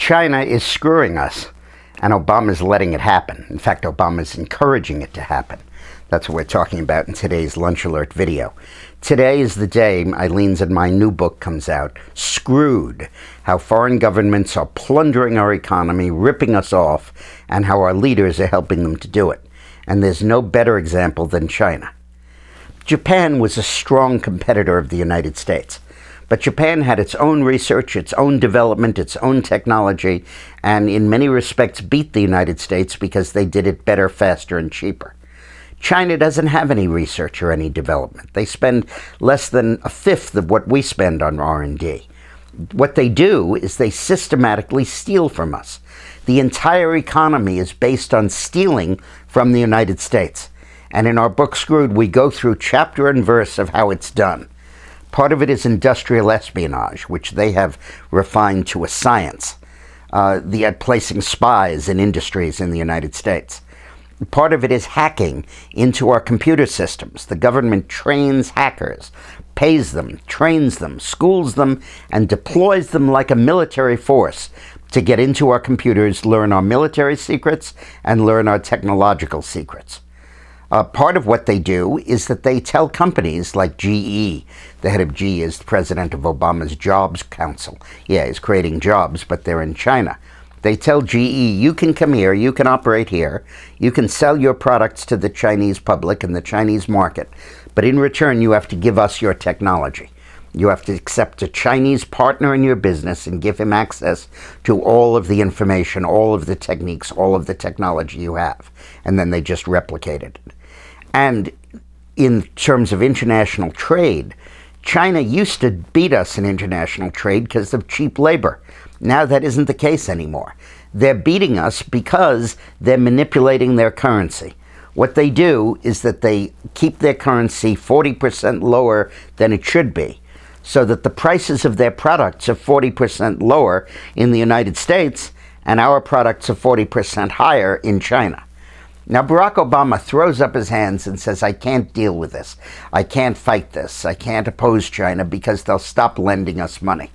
China is screwing us, and Obama's letting it happen. In fact, Obama's encouraging it to happen. That's what we're talking about in today's Lunch Alert video. Today is the day Eileen's and my new book comes out, Screwed: How Foreign Governments Are Plundering Our Economy, Ripping Us Off, and How Our Leaders Are Helping Them to Do It. And there's no better example than China. Japan was a strong competitor of the United States. But Japan had its own research, its own development, its own technology, and in many respects beat the United States because they did it better, faster, and cheaper. China doesn't have any research or any development. They spend less than a fifth of what we spend on R&D. What they do is they systematically steal from us. The entire economy is based on stealing from the United States. And in our book, Screwed, we go through chapter and verse of how it's done. Part of it is industrial espionage, which they have refined to a science, placing spies in industries in the United States. Part of it is hacking into our computer systems. The government trains hackers, pays them, trains them, schools them, and deploys them like a military force to get into our computers, learn our military secrets, and learn our technological secrets. Part of what they do is that they tell companies like GE, the head of GE is the president of Obama's Jobs Council. Yeah, he's creating jobs, but they're in China. They tell GE, you can come here, you can operate here, you can sell your products to the Chinese public and the Chinese market, but in return you have to give us your technology. You have to accept a Chinese partner in your business and give him access to all of the information, all of the techniques, all of the technology you have. And then they just replicate it. And in terms of international trade, China used to beat us in international trade because of cheap labor. Now that isn't the case anymore. They're beating us because they're manipulating their currency. What they do is that they keep their currency 40% lower than it should be, so that the prices of their products are 40% lower in the United States, and our products are 40% higher in China. Now, Barack Obama throws up his hands and says, I can't deal with this. I can't fight this. I can't oppose China because they'll stop lending us money.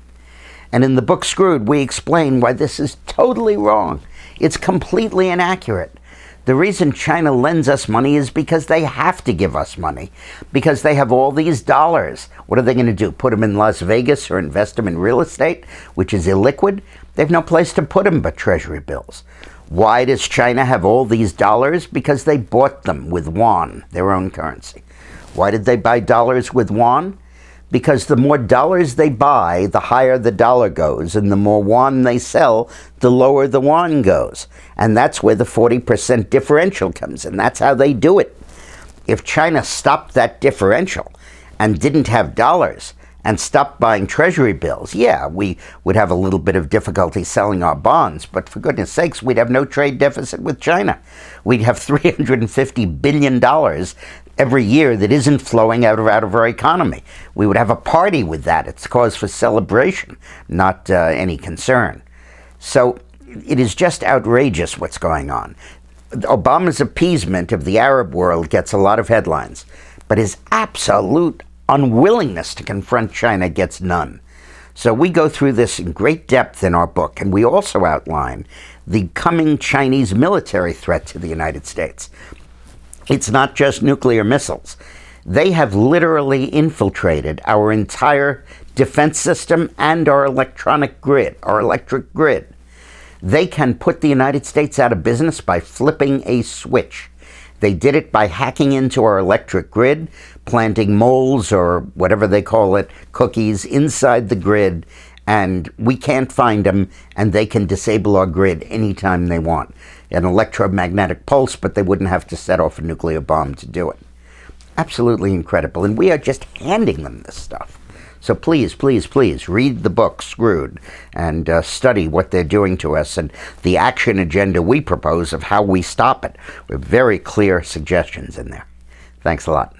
And in the book Screwed, we explain why this is totally wrong. It's completely inaccurate. The reason China lends us money is because they have to give us money, because they have all these dollars. What are they going to do? Put them in Las Vegas or invest them in real estate, which is illiquid? They have no place to put them but treasury bills. Why does China have all these dollars? Because they bought them with yuan, their own currency. Why did they buy dollars with yuan? Because the more dollars they buy, the higher the dollar goes, and the more yuan they sell, the lower the yuan goes. And that's where the 40% differential comes in. That's how they do it. If China stopped that differential and didn't have dollars and stopped buying treasury bills, yeah, we would have a little bit of difficulty selling our bonds, but for goodness sakes, we'd have no trade deficit with China. We'd have $350 billion every year that isn't flowing out of our economy. We would have a party with that. It's cause for celebration, not any concern. So it is just outrageous what's going on. Obama's appeasement of the Arab world gets a lot of headlines, but his absolute unwillingness to confront China gets none. So we go through this in great depth in our book, and we also outline the coming Chinese military threat to the United States. It's not just nuclear missiles. They have literally infiltrated our entire defense system and our electric grid. They can put the United States out of business by flipping a switch. They did it by hacking into our electric grid, planting moles or whatever they call it, cookies inside the grid, and we can't find them, and they can disable our grid anytime they want. An electromagnetic pulse, but they wouldn't have to set off a nuclear bomb to do it. Absolutely incredible, and we are just handing them this stuff. So please, please, please read the book, Screwed, and study what they're doing to us and the action agenda we propose of how we stop it. We have very clear suggestions in there. Thanks a lot.